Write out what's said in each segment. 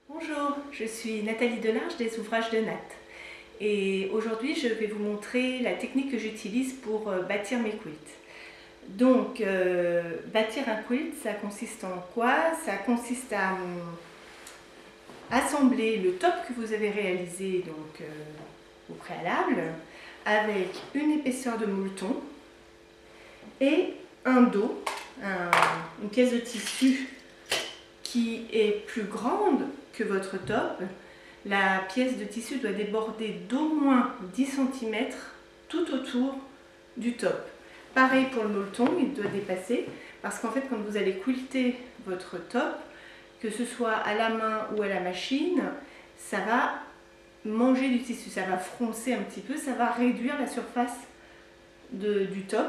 Bonjour, je suis Nathalie Delarge des Ouvrages de Nat et aujourd'hui je vais vous montrer la technique que j'utilise pour bâtir mes quilts. Donc bâtir un quilt, ça consiste en quoi? Ça consiste à assembler le top que vous avez réalisé au préalable avec une épaisseur de molleton et un dos, une pièce de tissu qui est plus grande que votre top. La pièce de tissu doit déborder d'au moins 10 cm tout autour du top. Pareil pour le molleton, il doit dépasser parce qu'en fait quand vous allez quilter votre top, que ce soit à la main ou à la machine, ça va manger du tissu, ça va froncer un petit peu, ça va réduire la surface du top.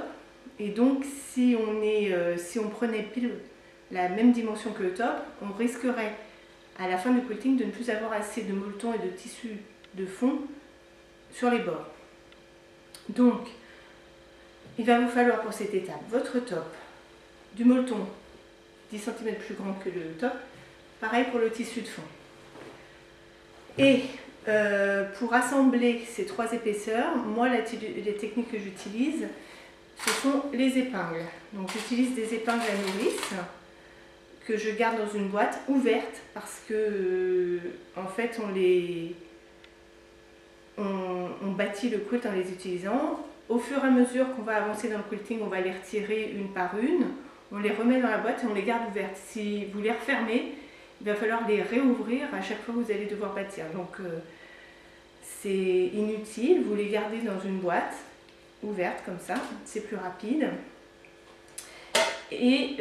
Et donc si on prenait pile la même dimension que le top, on risquerait à la fin du quilting de ne plus avoir assez de molleton et de tissu de fond sur les bords. Donc il va vous falloir pour cette étape votre top, du molleton 10 cm plus grand que le top, pareil pour le tissu de fond. Et pour assembler ces trois épaisseurs, moi les techniques que j'utilise, ce sont les épingles. Donc j'utilise des épingles à nourrice que je garde dans une boîte ouverte parce que en fait on bâtit le quilt en les utilisant. Au fur et à mesure qu'on va avancer dans le quilting, on va les retirer une par une, on les remet dans la boîte et on les garde ouvertes. Si vous les refermez, il va falloir les réouvrir à chaque fois que vous allez devoir bâtir. Donc c'est inutile, vous les gardez dans une boîte ouverte comme ça, c'est plus rapide. Et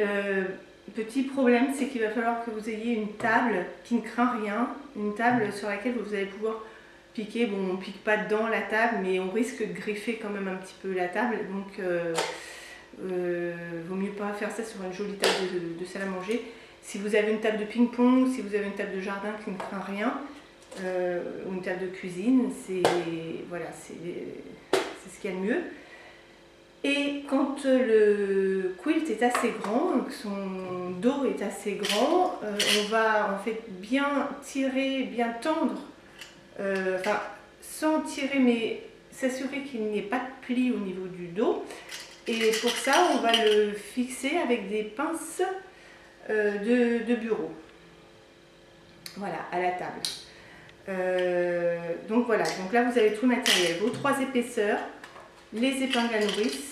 petit problème, c'est qu'il va falloir que vous ayez une table qui ne craint rien, une table sur laquelle vous allez pouvoir piquer. Bon, on ne pique pas dans la table, mais on risque de griffer quand même un petit peu la table. Donc, vaut mieux pas faire ça sur une jolie table de salle à manger. Si vous avez une table de ping-pong, si vous avez une table de jardin qui ne craint rien, ou une table de cuisine, voilà, c'est ce qu'il y a de mieux. Et quand le quilt est assez grand, donc son dos est assez grand, on va en fait bien tirer, bien tendre, enfin sans tirer mais s'assurer qu'il n'y ait pas de pli au niveau du dos. Et pour ça on va le fixer avec des pinces de bureau, voilà, à la table. Donc voilà, donc là vous avez tout le matériel, vos trois épaisseurs, les épingles à nourrice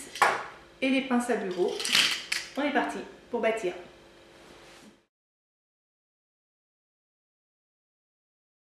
et les pinces à bureau. On est parti pour bâtir.